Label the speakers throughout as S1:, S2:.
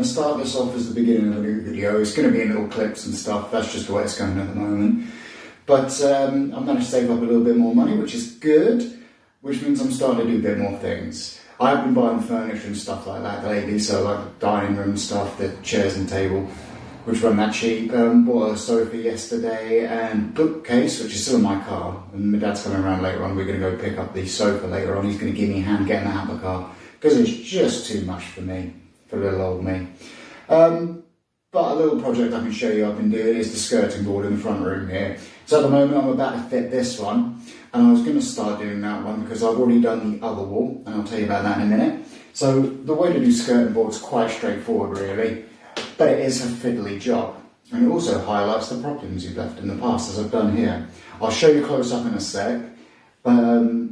S1: to start this off as the beginning of a new video. It's going to be in little clips and stuff. That's just the way it's going at the moment. But I've managed to save up a little bit more money, which is good, which means I'm starting to do a bit more things. I've been buying furniture and stuff like that lately, so like the dining room stuff, the chairs and table, which weren't that cheap. Bought a sofa yesterday and bookcase, which is still in my car. And my dad's coming around later on. We're going to go pick up the sofa later on. He's going to give me a hand getting that out of the car because it's just too much for me, for little old me. But a little project I can show you I've been doing is the skirting board in the front room here. So at the moment I'm about to fit this one, and I was going to start doing that one because I've already done the other wall, and I'll tell you about that in a minute. So the way to do skirting board is quite straightforward really, but it is a fiddly job. And it also highlights the problems you've left in the past, as I've done here. I'll show you close up in a sec.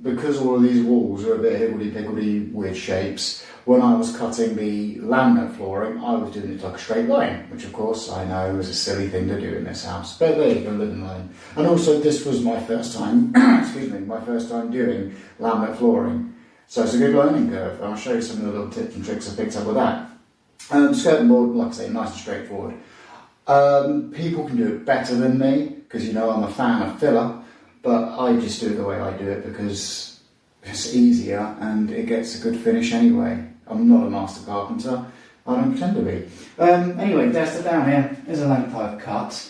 S1: Because all of these walls are a bit higgledy-piggledy weird shapes, when I was cutting the laminate flooring, I was doing it like a straight line, which of course I know is a silly thing to do in this house, but there you go, live and learn. And also this was my first time, excuse me, my first time doing laminate flooring. So it's a good learning curve, and I'll show you some of the little tips and tricks I picked up with that. Skirting board, like I say, nice and straightforward. People can do it better than me, because you know I'm a fan of filler. But I just do it the way I do it because it's easier and it gets a good finish anyway. I'm not a master carpenter. I don't pretend to be. Anyway, down here is a length I've cut.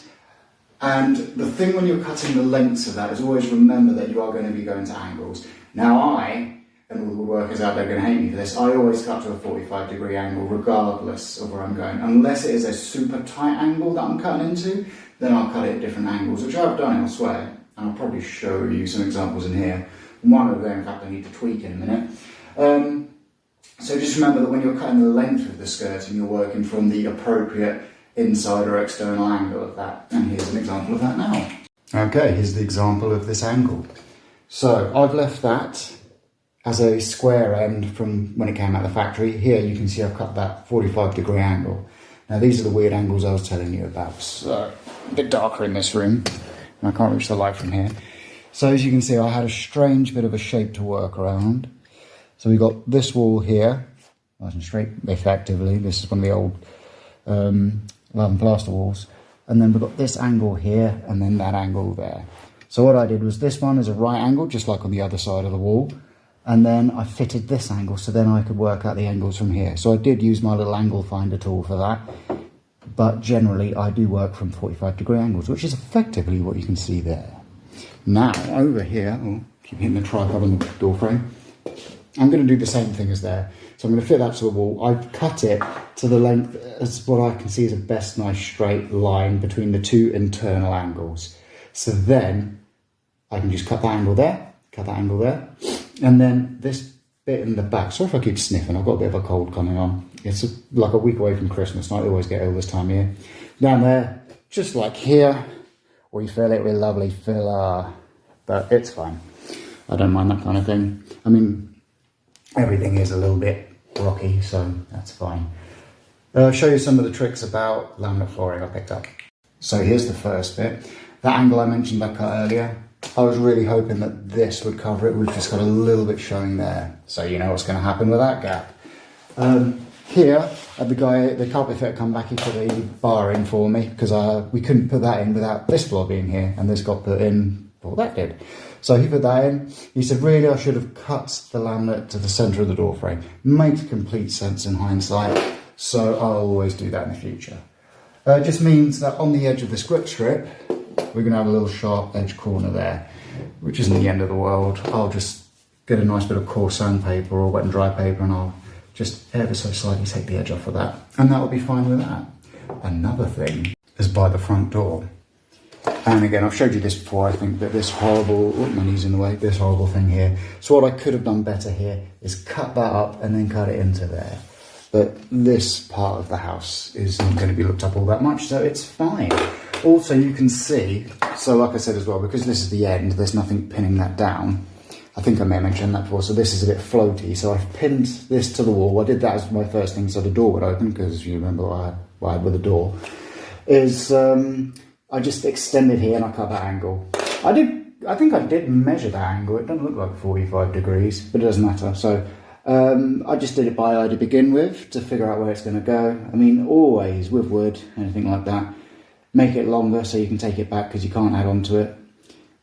S1: And the thing when you're cutting the lengths of that is always remember that you are going to be going to angles. Now and all the workers out there are going to hate me for this, I always cut to a 45-degree angle regardless of where I'm going. Unless it is a super tight angle that I'm cutting into, then I'll cut it at different angles, which I've done elsewhere. And I'll probably show you some examples in here. One of them, in fact, I need to tweak in a minute. So just remember that when you're cutting the length of the skirt and you're working from the appropriate inside or external angle of that. And here's an example of that now. Okay, here's the example of this angle. So I've left that as a square end from when it came out of the factory. Here you can see I've cut that 45-degree angle. Now these are the weird angles I was telling you about. So a bit darker in this room. I can't reach the light from here. So as you can see, I had a strange bit of a shape to work around. So we got this wall here, nice and straight, effectively. This is one of the old love and plaster walls. And then we've got this angle here, and then that angle there. So what I did was this one is a right angle, just like on the other side of the wall. And then I fitted this angle, so then I could work out the angles from here. So I did use my little angle finder tool for that. But generally I do work from 45-degree angles, which is effectively what you can see there. Now over here, keep hitting the tripod on the door frame, I'm going to do the same thing as there. So I'm going to fit that to the wall. I've cut it to the length as what I can see is a best nice straight line between the two internal angles. So then I can just cut that angle there, cut that angle there, and then this bit in the back. Sorry if I keep sniffing, I've got a bit of a cold coming on. It's like a week away from Christmas, and I always get ill this time of year. Down there, just like here, we fill it with lovely filler, but it's fine. I don't mind that kind of thing. I mean, everything is a little bit rocky, so that's fine. I'll show you some of the tricks about laminate flooring I picked up. So here's the first bit. That angle I mentioned I cut earlier, I was really hoping that this would cover it. We've just got a little bit showing there. So you know what's going to happen with that gap. Here, the carpet fitter come back, he put the bar in for me because we couldn't put that in without this floor being here, and this got put in before that did. So he put that in. He said, really, I should have cut the laminate to the centre of the door frame. Makes complete sense in hindsight, so I'll always do that in the future. It just means that on the edge of this grip strip, we're going to have a little sharp edge corner there, which isn't the end of the world. I'll just get a nice bit of coarse sandpaper or wet and dry paper, and I'll just ever so slightly take the edge off of that, and that will be fine with that. Another thing is by the front door. And again, I've showed you this before, I think, that this horrible, my knee's in the way, this horrible thing here. So what I could have done better here is cut that up and then cut it into there. But this part of the house isn't going to be looked up all that much, so it's fine. Also, you can see, so like I said as well, because this is the end, there's nothing pinning that down. I think I may have mentioned that before, so this is a bit floaty. So I've pinned this to the wall. I did that as my first thing so the door would open, because you remember what I had with the door. I just extended here and I cut that angle. I think I did measure that angle. It doesn't look like 45 degrees, but it doesn't matter. So I just did it by eye to begin with, to figure out where it's going to go. I mean, always with wood, anything like that, make it longer so you can take it back, because you can't add on to it.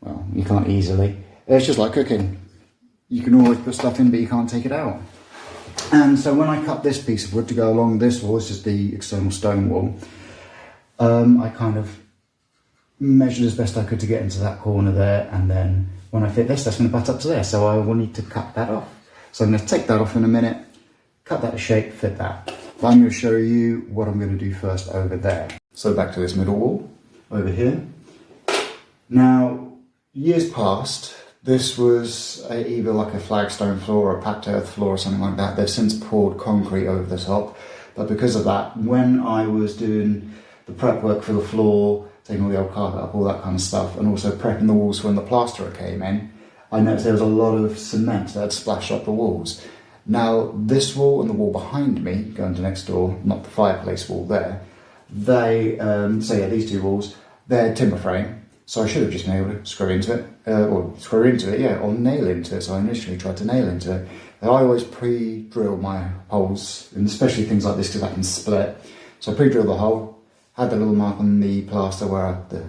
S1: Well, you can't easily. It's just like cooking. You can always put stuff in, but you can't take it out. And so when I cut this piece of wood to go along this wall, this is the external stone wall, I kind of measured as best I could to get into that corner there, and then when I fit this, that's going to butt up to there, so I will need to cut that off. So I'm going to take that off in a minute, cut that to shape, fit that. But I'm going to show you what I'm going to do first over there. So back to this middle wall, over here. Now, years past, this was either like a flagstone floor or a packed earth floor or something like that. They've since poured concrete over the top, but because of that, when I was doing the prep work for the floor, taking all the old carpet up, all that kind of stuff, and also prepping the walls for when the plasterer came in, I noticed there was a lot of cement that had splashed up the walls. Now, this wall and the wall behind me, going to next door, not the fireplace wall there, these two walls, they're timber frame, so I should have just been able to screw into it, or nail into it. So I initially tried to nail into it. And I always pre-drill my holes, and especially things like this, because I can split. So I pre-drilled the hole, had the little mark on the plaster where the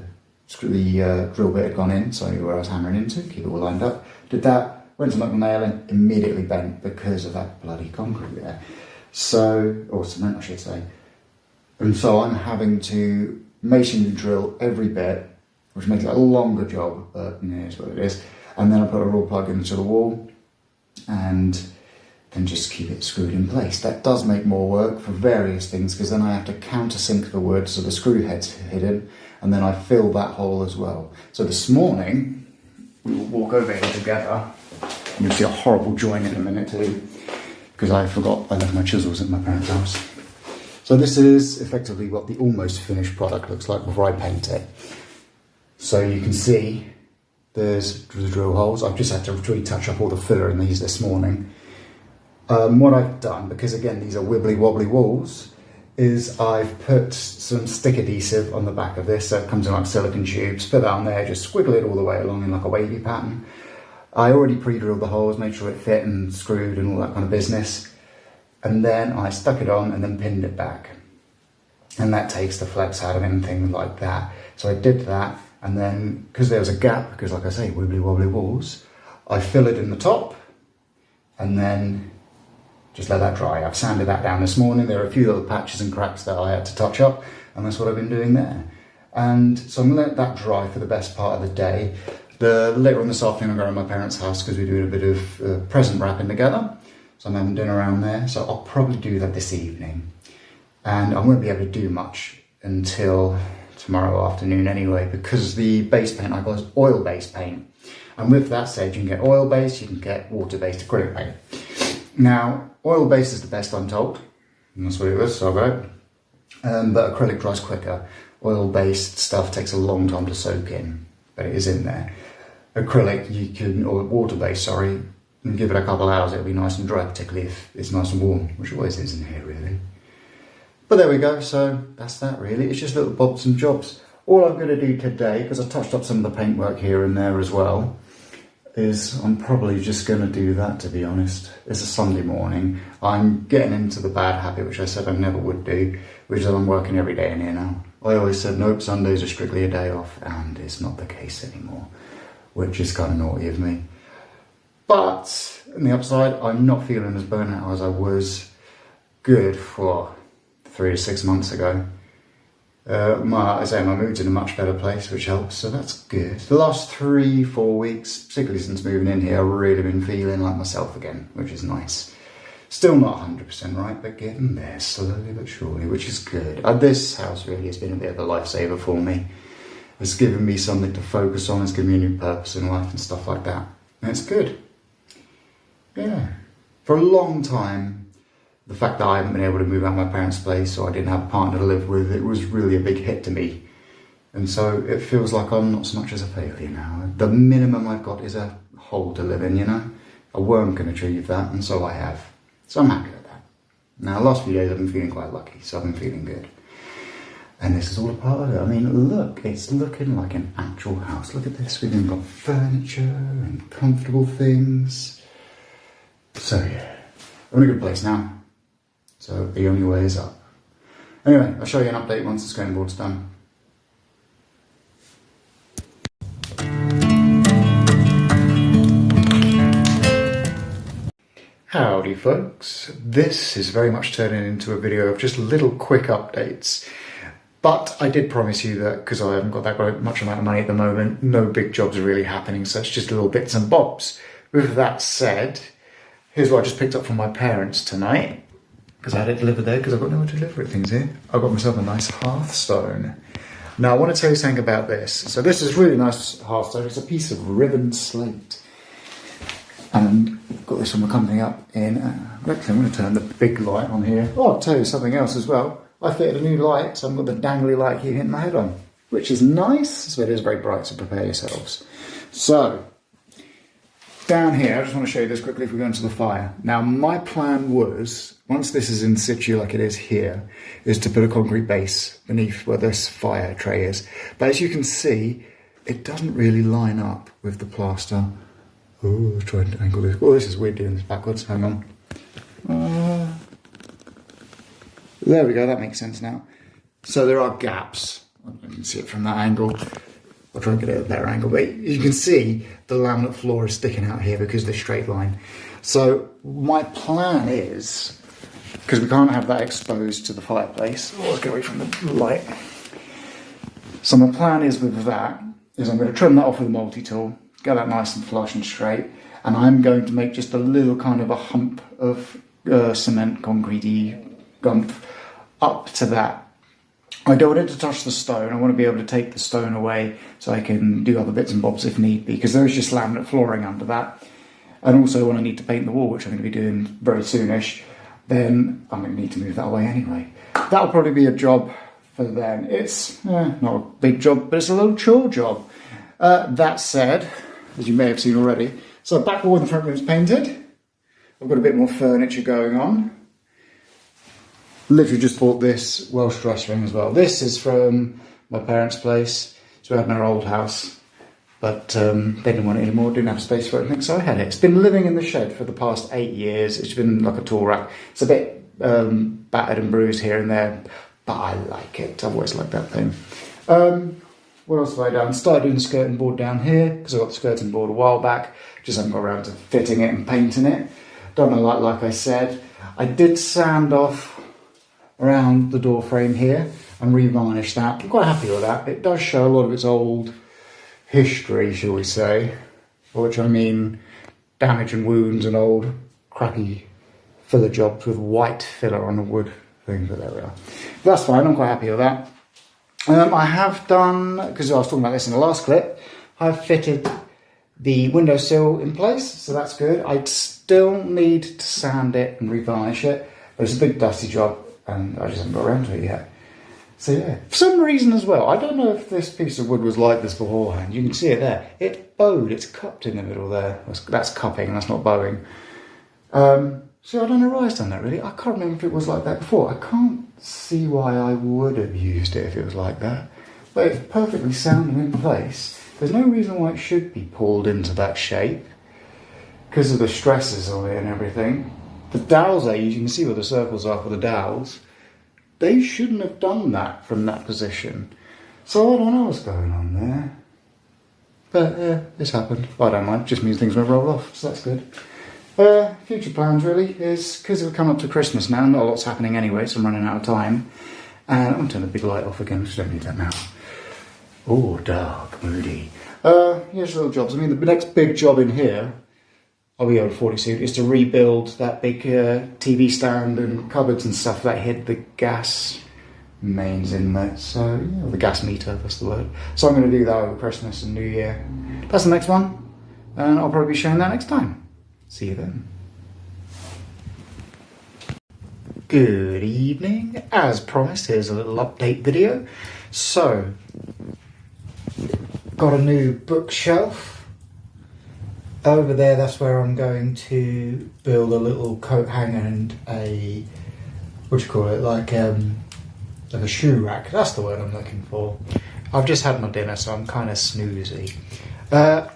S1: drill bit had gone in, so I knew where I was hammering into, keep it all lined up. Did that, went to knock the nail in, immediately bent because of that bloody concrete there. So, or cement I should say. And so I'm having to masonry drill every bit, which makes it a longer job, but it's what it is. And then I put a raw plug into the wall and then just keep it screwed in place. That does make more work for various things, because then I have to countersink the wood so the screw head's hidden, and then I fill that hole as well. So this morning, we will walk over here together. You'll see a horrible joint in a minute too, because I forgot I left my chisels at my parents' house. So this is effectively what the almost finished product looks like before I paint it. So you can see there's the drill holes. I've just had to retouch up all the filler in these this morning. What I've done, because again these are wibbly wobbly walls, is I've put some stick adhesive on the back of this, so it comes in like silicone tubes. Put that on there, just squiggle it all the way along in like a wavy pattern. I already pre-drilled the holes, made sure it fit and screwed and all that kind of business. And then I stuck it on and then pinned it back. And that takes the flex out of anything like that. So I did that, and then, because there was a gap, because like I say, wibbly wobbly walls, I fill it in the top, and then just let that dry. I've sanded that down this morning. There are a few little patches and cracks that I had to touch up, and that's what I've been doing there. And so I'm gonna let that dry for the best part of the day. Later on this afternoon, I'm going to my parents' house because we're doing a bit of present wrapping together. So I'm having dinner around there, so I'll probably do that this evening. And I won't be able to do much until tomorrow afternoon anyway, because the base paint I got is oil-based paint. And with that said, you can get oil-based, you can get water-based acrylic paint. Now, oil-based is the best, I'm told, and that's what it was, so I got it. But acrylic dries quicker. Oil-based stuff takes a long time to soak in, but it is in there. Acrylic, or water-based, sorry, you can give it a couple of hours, it'll be nice and dry, particularly if it's nice and warm, which it always is in here, really. But there we go, so that's that really. It's just little bobs and jobs. All I'm going to do today, because I touched up some of the paintwork here and there as well, is I'm probably just going to do that, to be honest. It's a Sunday morning. I'm getting into the bad habit, which I said I never would do, which is that I'm working every day in here now. I always said, nope, Sundays are strictly a day off, and it's not the case anymore, which is kind of naughty of me. But, on the upside, I'm not feeling as burnt out as I was good for 3 to 6 months ago. My mood's in a much better place, which helps, so that's good. The last 3-4 weeks, particularly since moving in here, I've really been feeling like myself again, which is nice. Still not 100% right, but getting there slowly but surely, which is good. This house really has been a bit of a lifesaver for me. It's given me something to focus on, it's given me a new purpose in life and stuff like that. And it's good. Yeah. For a long time, the fact that I haven't been able to move out of my parents' place, or I didn't have a partner to live with, it was really a big hit to me. And so it feels like I'm not so much as a failure now. The minimum I've got is a hole to live in, you know? A worm can achieve that, and so I have. So I'm happy with that. Now, the last few days I've been feeling quite lucky, so I've been feeling good. And this is all a part of it. I mean, look, it's looking like an actual house. Look at this, we've even got furniture and comfortable things. So yeah. I'm in a good place now. So the only way is up. Anyway, I'll show you an update once the skirting board's done. Howdy folks, this is very much turning into a video of just little quick updates, but I did promise you that because I haven't got that much amount of money at the moment, no big jobs are really happening, so it's just little bits and bobs. With that said, here's what I just picked up from my parents tonight, because I had it delivered there because I've got nowhere to deliver things here. I got myself a nice hearthstone. Now I want to tell you something about this. So this is really nice hearthstone, it's a piece of ribbon slate. And got this from a company up in, actually I'm going to turn the big light on here. Oh, I'll tell you something else as well. I fitted a new light, so I've got the dangly light here hitting my head on, which is nice, so it is very bright, so prepare yourselves. So, down here, I just want to show you this quickly if we go into the fire. Now, my plan was, once this is in situ like it is here, is to put a concrete base beneath where this fire tray is. But as you can see, it doesn't really line up with the plaster. Oh, trying to angle this. Oh, this is weird doing this backwards. Hang on. There we go, that makes sense now. So there are gaps. You can see it from that angle. I'll try and get it at a better angle. But you can see the laminate floor is sticking out here because of the straight line. So my plan is, because we can't have that exposed to the fireplace. Oh, let's get away from the light. So my plan is with that, is I'm going to trim that off with a multi-tool. Get that nice and flush and straight, and I'm going to make just a little kind of a hump of cement, concrete-y gump up to that. I don't want it to touch the stone. I want to be able to take the stone away so I can do other bits and bobs if need be, because there is just laminate flooring under that. And also when I need to paint the wall, which I'm going to be doing very soonish, then I'm going to need to move that away anyway. That'll probably be a job for then. It's not a big job, but it's a little chore job. That said, as you may have seen already, so back wall in the front room is painted. I've got a bit more furniture going on. Literally just bought this Welsh dress ring as well. This is from my parents' place. So we had in our old house, but they didn't want it anymore, didn't have space for it, so I had it. It's been living in the shed for the past 8 years. It's been like a tool rack. It's a bit battered and bruised here and there, but I like it. I've always liked that thing. What else have I done? Started doing the skirting board down here, because I got the skirting board a while back. Just haven't got around to fitting it and painting it. Don't know, like I said. I did sand off around the door frame here and re-varnish that. I'm quite happy with that. It does show a lot of its old history, shall we say. For which I mean damage and wounds and old crappy filler jobs with white filler on the wood thing, but there we are. But that's fine, I'm quite happy with that. I have done, because I was talking about this in the last clip, I've fitted the windowsill in place, so that's good. I still need to sand it and re-varnish it, but it's a big dusty job and I just haven't got around to it yet. So yeah, for some reason as well, I don't know if this piece of wood was like this beforehand. You can see it there. It bowed, it's cupped in the middle there. That's cupping, that's not bowing. So I don't know why I've done that really. I can't remember if it was like that before. I can't see why I would have used it if it was like that. But it's perfectly sound and in place. There's no reason why it should be pulled into that shape because of the stresses on it and everything. The dowels I use, you can see where the circles are for the dowels. They shouldn't have done that from that position. So I don't know what's going on there. But yeah, this happened. I don't mind, it just means things won't roll off, so that's good. Future plans really is, because we're coming up to Christmas now, not a lot's happening anyway, so I'm running out of time. And I'm going to turn the big light off again, because I don't need that now. Oh, dark, moody. Here's little jobs. I mean, the next big job in here, I'll be over 40 soon, is to rebuild that big TV stand and cupboards and stuff that hid the gas mains in there. So, yeah, the gas meter, that's the word. So I'm going to do that over Christmas and New Year. That's the next one, and I'll probably be showing that next time. See you then. Good evening. As promised, here's a little update video. So, got a new bookshelf. Over there, that's where I'm going to build a little coat hanger and a, what do you call it, like a shoe rack. That's the word I'm looking for. I've just had my dinner, so I'm kind of snoozy.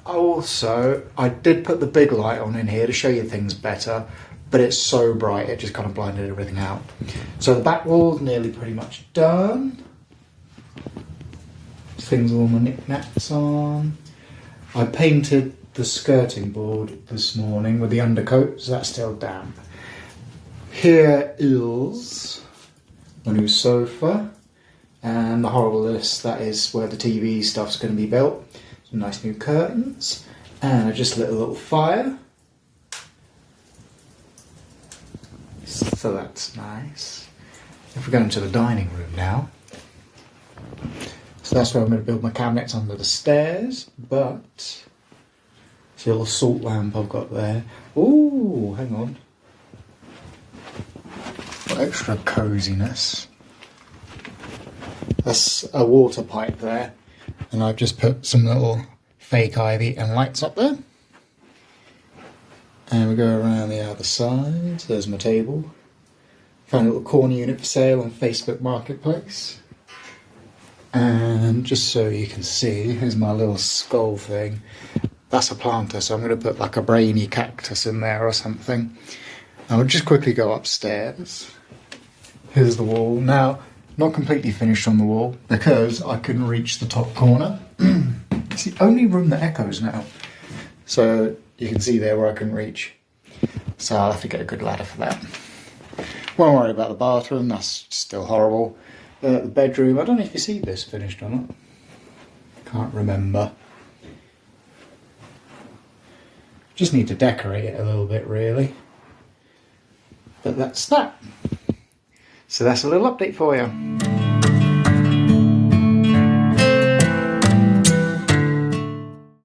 S1: Also, I did put the big light on in here to show you things better, but it's so bright it just kind of blinded everything out. So the back wall's nearly pretty much done. Things all my knickknacks on. I painted the skirting board this morning with the undercoat, so that's still damp. Here is the new sofa and the horrible list, that is where the TV stuff's going to be built. Some nice new curtains and I just lit a little fire. So that's nice. If we go into the dining room now, so that's where I'm going to build my cabinets under the stairs, but see a little salt lamp I've got there. Ooh, hang on. What extra coziness. That's a water pipe there, and I've just put some little fake ivy and lights up there. And we go around the other side. There's my table. Found a little corner unit for sale on Facebook Marketplace. And just so you can see, here's my little skull thing. That's a planter, so I'm going to put like a brainy cactus in there or something. I'll just quickly go upstairs. Here's the wall. Now, not completely finished on the wall because I couldn't reach the top corner. It's the only room that echoes now. So you can see there where I couldn't reach. So I'll have to get a good ladder for that. Won't worry about the bathroom, that's still horrible. The bedroom, I don't know if you see this finished or not. Can't remember. Just need to decorate it a little bit really. But that's that. So that's a little update for you.